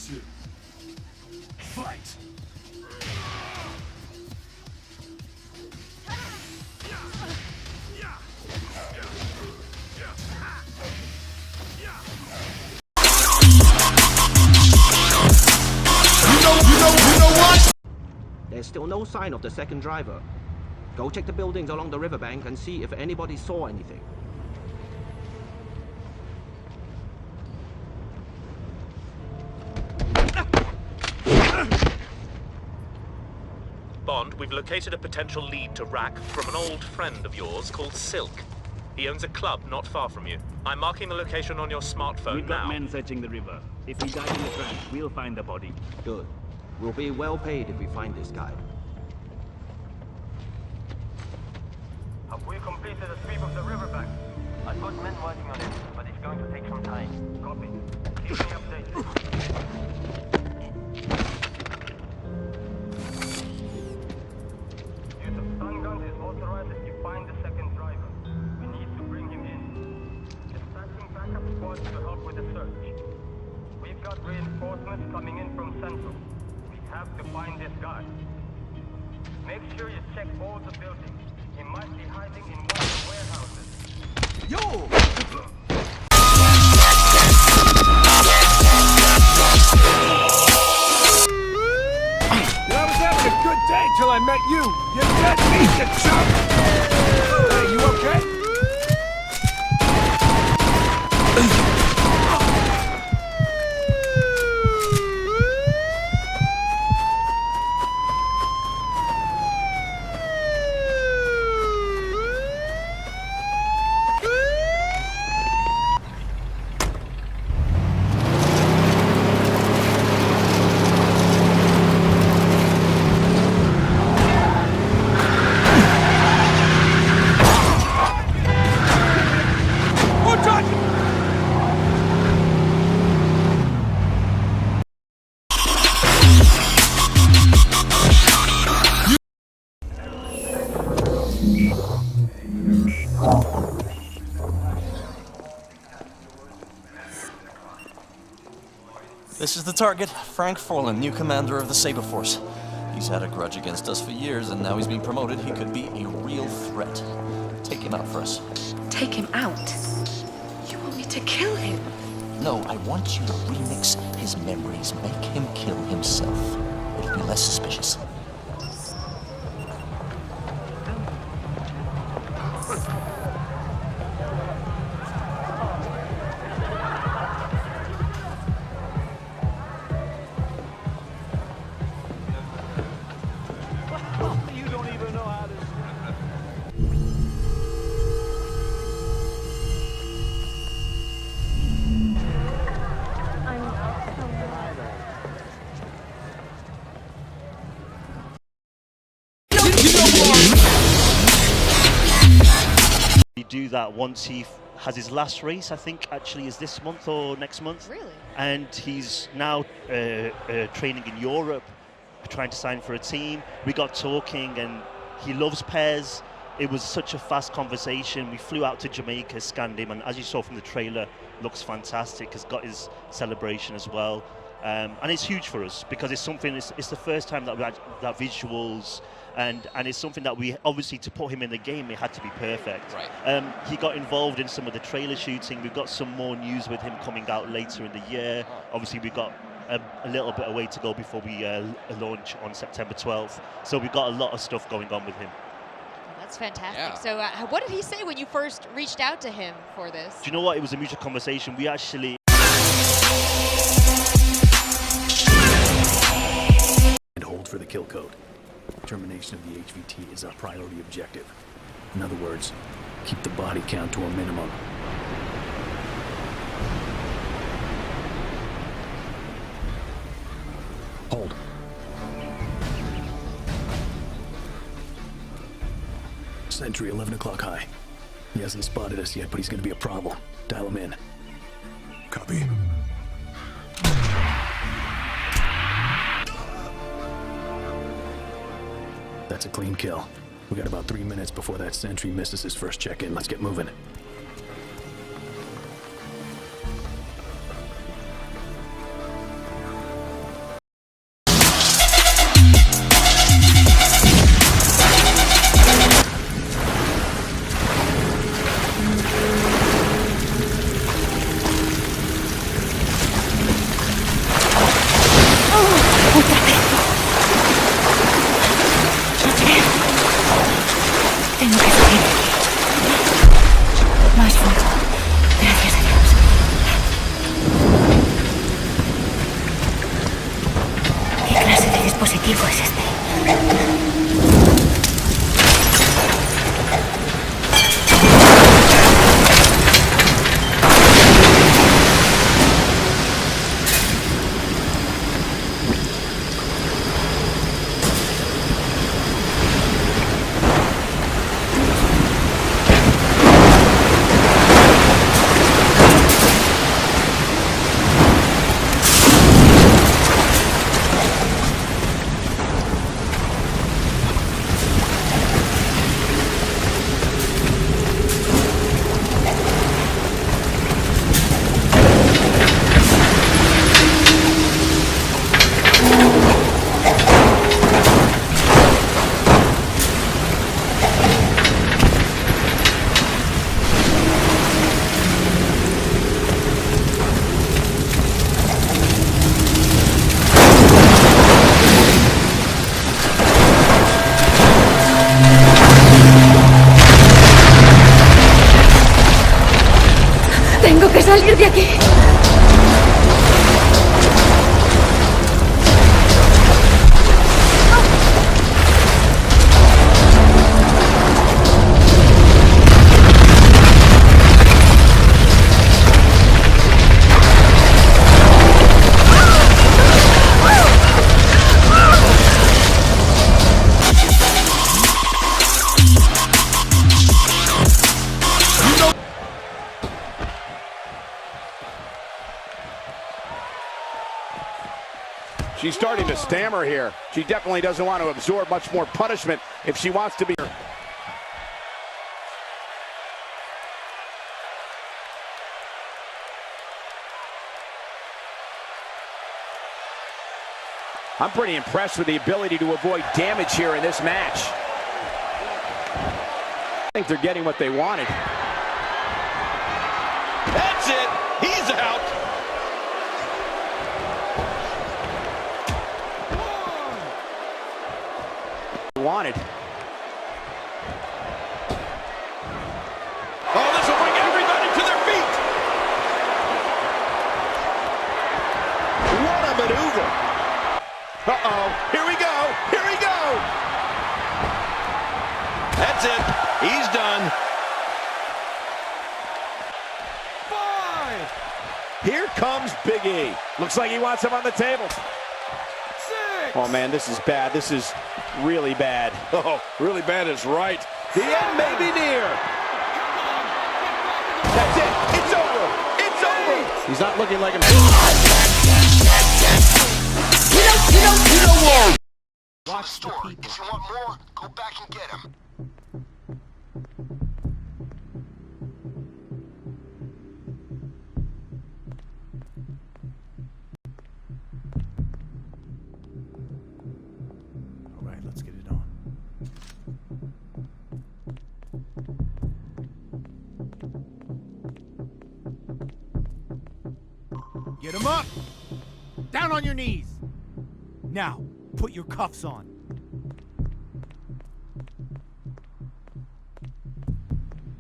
two, fight! You know what? There's still no sign of the second driver. Go check the buildings along the riverbank and see if anybody saw anything. Bond, we've located a potential lead to Rack from an old friend of yours called Silk. He owns a club not far from you. I'm marking the location on your smartphone We've got now. men searching the river. If he died in the trench, we'll find the body. Good. We'll be well paid if we find this guy. Have we completed a sweep of the riverbank? I've got men working on it, but it's going to take some time. Copy. Keep me updated. Use of stun guns is authorized if you find the second driver. We need to bring him in. Dispatching backup squads to help with the search. We've got reinforcements coming in from Central. We have to find this guy. Make sure you check all the buildings. He might be hiding in one of the warehouses. Yo! I was having a good day till I met you. You dead meat, you chump! Hey, you okay? This is the target, Frank Forlan, new commander of the Saber Force. He's had a grudge against us for years, and now he's been promoted. He could be a real threat. Take him out for us. Take him out? You want me to kill him? No, I want you to remix his memories. Make him kill himself. It'll be less suspicious. Do that once he has his last race, I think actually is this month or next month. Really? And he's now training in Europe, trying to sign for a team. We got talking and he loves pairs. It was such a fast conversation. We flew out to Jamaica, scanned him, and as you saw from the trailer, looks fantastic. Has got his celebration as well. And it's huge for us because it's something, it's the first time that we had that visuals, and it's something that we obviously, to put him in the game, it had to be perfect. Right. He got involved in some of the trailer shooting. We've got some more news with him coming out later in the year. Obviously, we've got a little bit of way to go before we launch on September 12th. So we've got a lot of stuff going on with him. That's fantastic. Yeah. So what did he say when you first reached out to him for this? Do you know what? It was a mutual conversation. We actually... And hold for the kill code. Termination of the HVT is our priority objective. In other words, keep the body count to a minimum. Hold. Sentry 11 o'clock high. He hasn't spotted us yet, but he's gonna be a problem. Dial him in. Copy. That's a clean kill. We got about 3 minutes before that sentry misses his first check-in. Let's get moving. dispositivo es este? Tengo que salir de aquí. She's starting to stammer here. She definitely doesn't want to absorb much more punishment if she wants to be. I'm pretty impressed with the ability to avoid damage here in this match. I think they're getting what they wanted. That's it. He's out. Wanted. Oh, this will bring everybody to their feet. What a maneuver. Uh-oh. Here we go. Here we go. That's it. He's done. 5. Here comes Big E. Looks like he wants him on the table. 6. Oh, man, this is bad. This is really bad. Oh, really bad is right. The end may be near. That's it. It's over. It's over. He's not looking like him. You don't want. Watch the people. If you want more, go back and get him. All right, let's get it on. Get him up! Down on your knees! Now, put your cuffs on.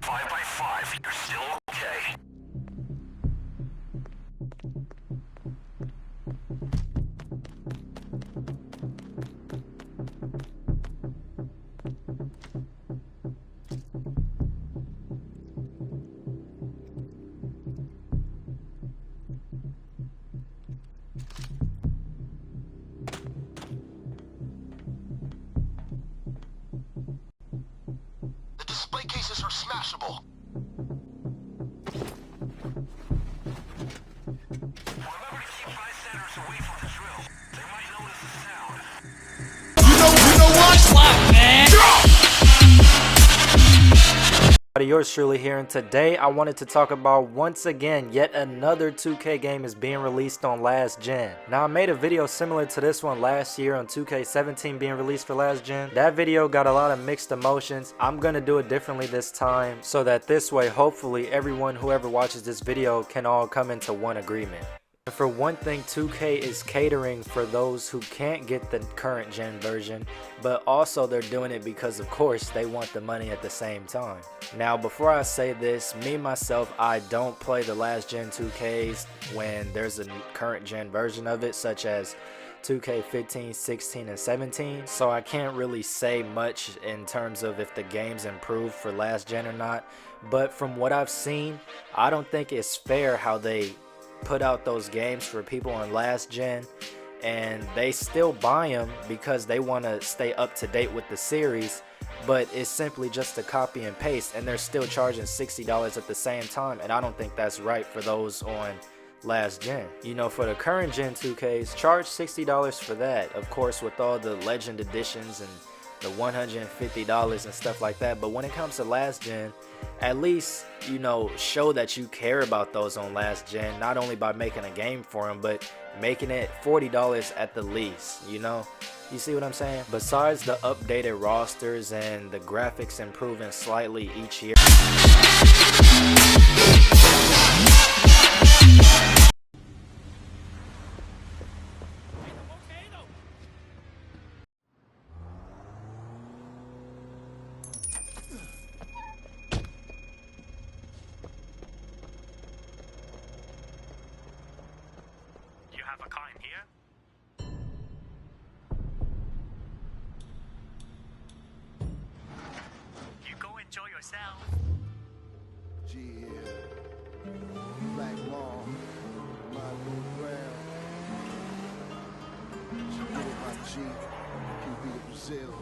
5 by 5, you're still okay. The display cases are smashable. Remember to keep bystanders away from the drill. They might notice the sound. You know what? Slap, man! Yours truly here, and today I wanted to talk about, once again, yet another 2K game is being released on last gen. Now, I made a video similar to this one last year on 2K17 being released for last gen. That video got a lot of mixed emotions. I'm gonna do it differently this time so that this way hopefully everyone who ever watches this video can all come into one agreement. For one thing, 2K is catering for those who can't get the current gen version, but also they're doing it because, of course, they want the money at the same time. Now, before I say this, myself, I don't play the last gen 2Ks when there's a current gen version of it, such as 2K15, 16, and 17, so I can't really say much in terms of if the game's improved for last gen or not. But from what I've seen, I don't think it's fair how they put out those games for people on last gen and they still buy them because they want to stay up to date with the series, but it's simply just a copy and paste, and they're still charging $60 at the same time, and I don't think that's right for those on last gen. You know, for the current gen 2Ks, charge $60 for that, of course, with all the legend editions and the $150 and stuff like that. But when it comes to last gen, at least, you know, show that you care about those on last gen, not only by making a game for them, but making it $40 at the least, you know? You see what I'm saying? Besides the updated rosters and the graphics improving slightly each year. You have a car in here? You go enjoy yourself. Black Mall, my new ground. She do it my G, QB of Brazil. A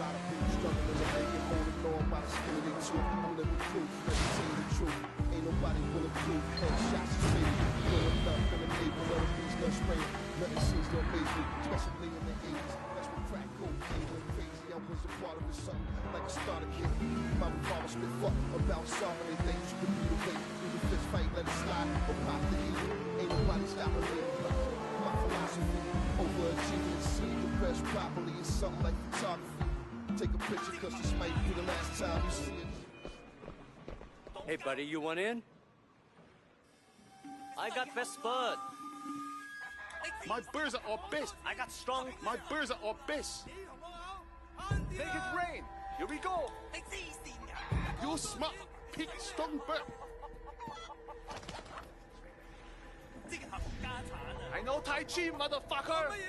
lot of people struggling to make it, holding on by the skin of their tooth. I'm living proof, never seen the truth. Ain't nobody bulletproof, headshots is fake. Growing up in the navel of the beast, no spray. Nothing seems to amaze me, especially in the 80s. That's when crack cocaine went crazy. I was a part of it, something like a starter kit. My father spit fuck about so many things you could beat away. Do the fist fight, let it slide, or pop the heat. Ain't nobody stopping me. My philosophy, overachieving and seeing the best properly is something like photography. Take a picture cause this might be the last time you see it. Hey buddy, you want in? I got best bud. My birds are all best. I got strong. My birds are all best. Make it rain. Here we go. You smart, pig, strong bird. I know Tai Chi, motherfucker. Hey,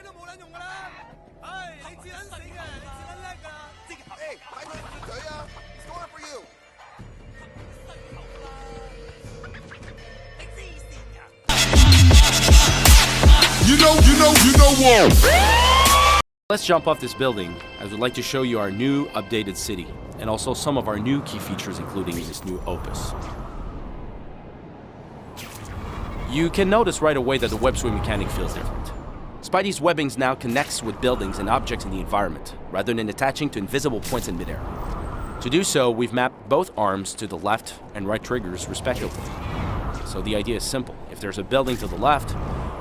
I know what to tell ya. He's going for you. You know what? Let's jump off this building, as we'd like to show you our new updated city, and also some of our new key features, including this new opus. You can notice right away that the web swing mechanic feels different. Spidey's webbings now connects with buildings and objects in the environment, rather than attaching to invisible points in midair. To do so, we've mapped both arms to the left and right triggers, respectively. So the idea is simple. If there's a building to the left,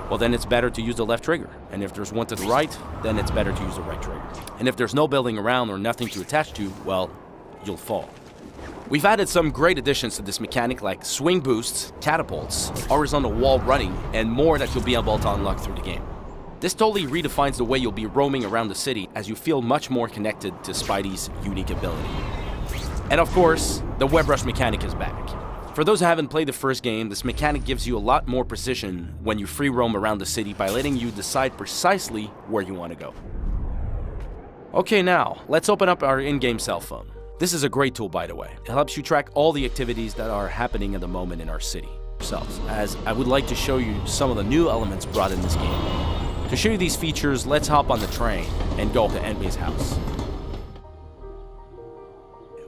well, then it's better to use the left trigger. And if there's one to the right, then it's better to use the right trigger. And if there's no building around or nothing to attach to, well, you'll fall. We've added some great additions to this mechanic, like swing boosts, catapults, horizontal wall running, and more that you'll be able to unlock through the game. This totally redefines the way you'll be roaming around the city, as you feel much more connected to Spidey's unique ability. And of course, the web rush mechanic is back. For those who haven't played the first game, this mechanic gives you a lot more precision when you free roam around the city by letting you decide precisely where you want to go. Okay, now, let's open up our in-game cell phone. This is a great tool, by the way. It helps you track all the activities that are happening at the moment in our city ourselves, as I would like to show you some of the new elements brought in this game. To show you these features, let's hop on the train and go to Enby's house.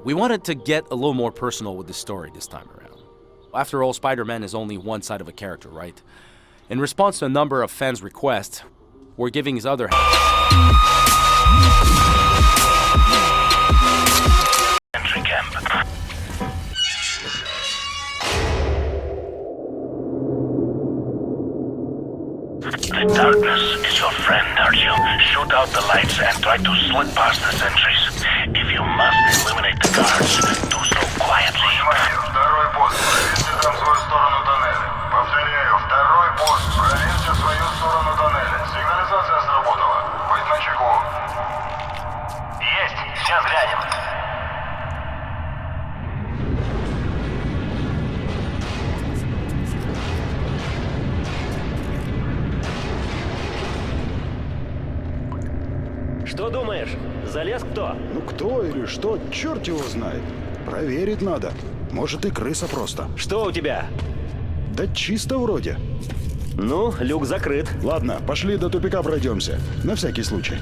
We wanted to get a little more personal with the story this time around. After all, Spider-Man is only one side of a character, right? In response to a number of fans' requests, we're giving his other entry camp. The darkness is your friend, Archie. Shoot out the lights and try to slip past the sentries. If you must eliminate the guards, do so quietly. Второй пост, проверьте там свою сторону тоннеля. Повторяю, второй пост, проверьте свою сторону тоннеля. Сигнализация сработала. Быть начеку. Есть, сейчас глянем. Что думаешь? Залез кто? Ну кто или что, черт его знает. Проверить надо. Может и крыса просто. Что у тебя? Да чисто вроде. Ну, люк закрыт. Ладно, пошли до тупика пройдемся. На всякий случай.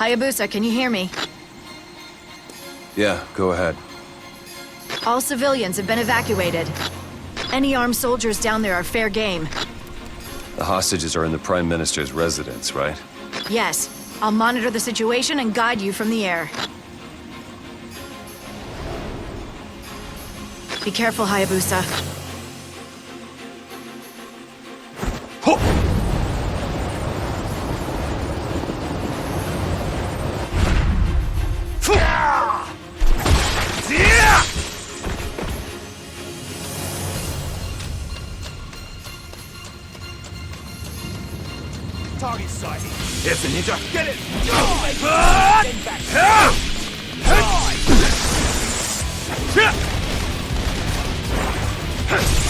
Hayabusa, can you hear me? Yeah, go ahead. All civilians have been evacuated. Any armed soldiers down there are fair game. The hostages are in the Prime Minister's residence, right? Yes. I'll monitor the situation and guide you from the air. Be careful, Hayabusa. Target sighted. Yes, ninja. Get it!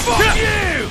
Fuck you!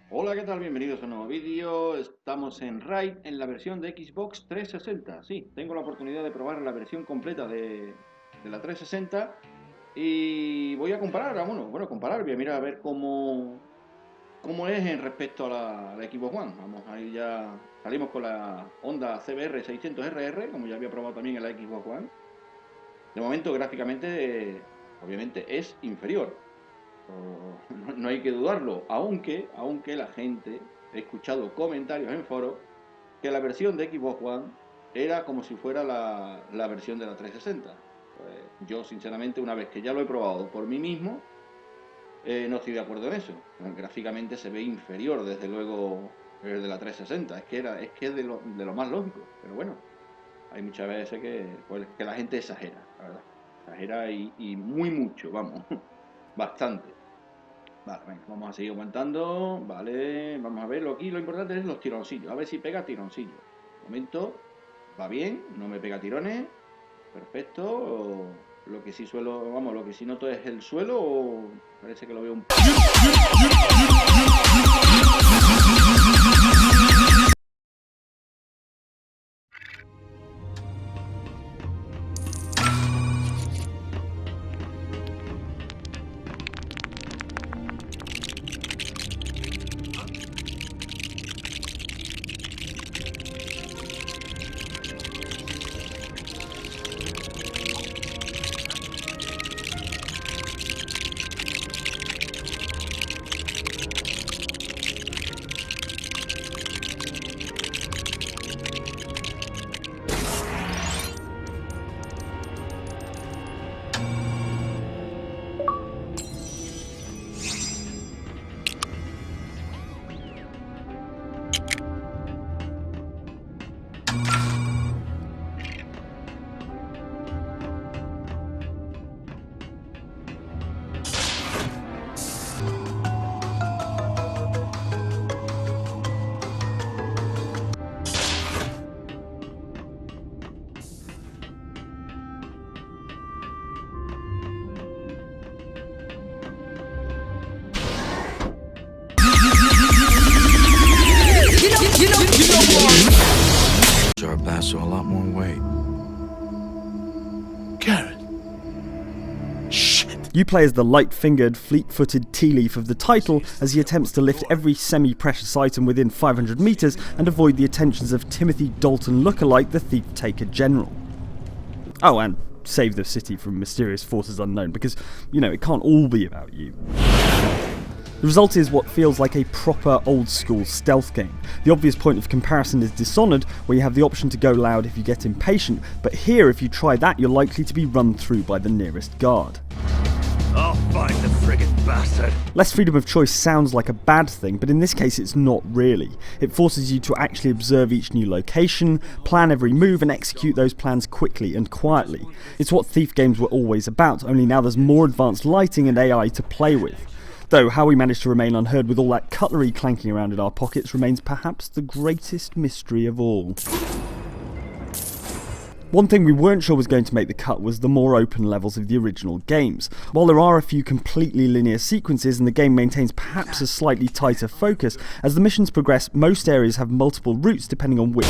Hola, ¿qué tal? Bienvenidos a un nuevo vídeo. Estamos en Raid en la versión de Xbox 360. Sí, tengo la oportunidad de probar la versión completa de la 360 y voy a comparar, comparar, voy a mirar a ver cómo es en respecto a la Xbox One. Vamos, ahí ya salimos con la Honda CBR 600RR, como ya había probado también en la Xbox One. De momento, gráficamente, obviamente es inferior. No hay que dudarlo, aunque la gente, he escuchado comentarios en foros que la versión de Xbox One era como si fuera la versión de la 360. Pues yo sinceramente, una vez que ya lo he probado por mí mismo, no estoy de acuerdo en eso. Gráficamente se ve inferior, desde luego, el de la 360. Es que es de lo más lógico, pero bueno, hay muchas veces que la gente exagera, la verdad. Exagera y muy mucho, vamos, bastante. Vale, venga, vamos a seguir aguantando. Vale, vamos a verlo aquí. Lo importante es los tironcillos. A ver si pega tironcillos. De momento va bien, no me pega tirones. Perfecto. Lo que sí lo que sí noto es el suelo. Parece que lo veo un poco. Our bass saw a lot more weight. Garrett. Shit. You play as the light-fingered, fleet-footed tea leaf of the title as he attempts to lift every semi-precious item within 500 meters and avoid the attentions of Timothy Dalton lookalike, the thief-taker general. Oh, and save the city from mysterious forces unknown, because, you know, it can't all be about you. The result is what feels like a proper old-school stealth game. The obvious point of comparison is Dishonored, where you have the option to go loud if you get impatient, but here if you try that you're likely to be run through by the nearest guard. I'll find the friggin' bastard. Less freedom of choice sounds like a bad thing, but in this case it's not really. It forces you to actually observe each new location, plan every move and execute those plans quickly and quietly. It's what Thief games were always about, only now there's more advanced lighting and AI to play with. Though how we managed to remain unheard with all that cutlery clanking around in our pockets remains perhaps the greatest mystery of all. One thing we weren't sure was going to make the cut was the more open levels of the original games. While there are a few completely linear sequences and the game maintains perhaps a slightly tighter focus, as the missions progress most areas have multiple routes depending on which.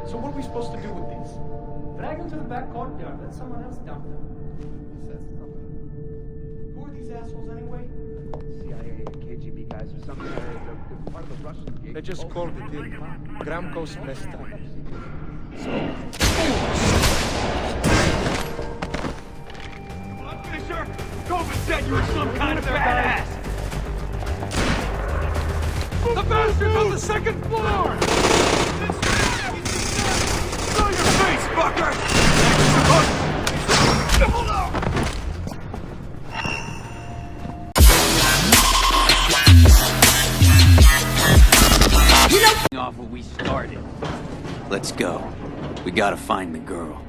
So what are we supposed to do with these? Drag them to the back courtyard, let someone else dump them. Who are these assholes anyway? CIA, KGB guys or something. They're part of the Russian gig. They just called it in Gramco's Mesta. So... Fisher! Kovac said you were some kind of badass! The bastard's on the second floor! Show your face, fucker! Off where we started. Let's go. We gotta find the girl.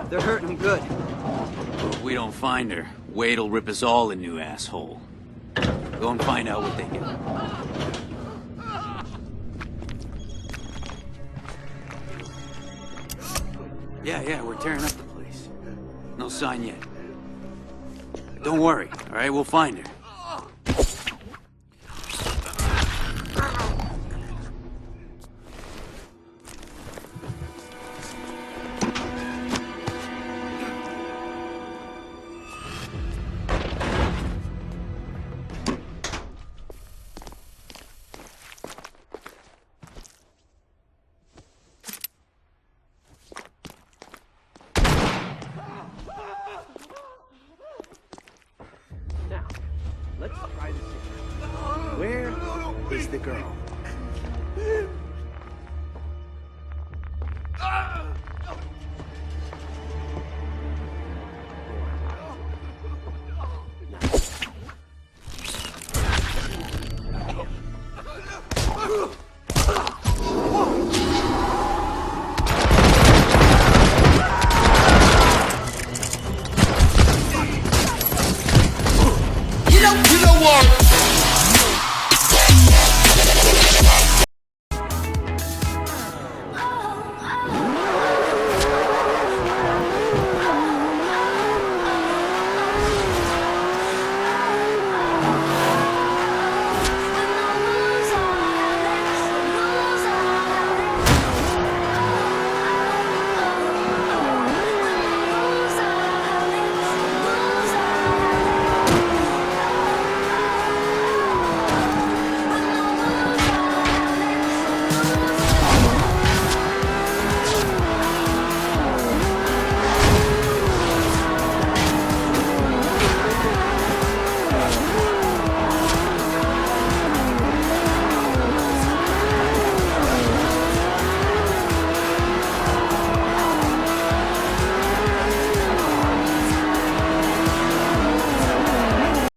They're hurting him good. But if we don't find her, Wade'll rip us all a new asshole. Go and find out what they get. Yeah, we're tearing up the place. No sign yet. Don't worry, all right? We'll find her. Let's try this again. Where is the girl? You know what?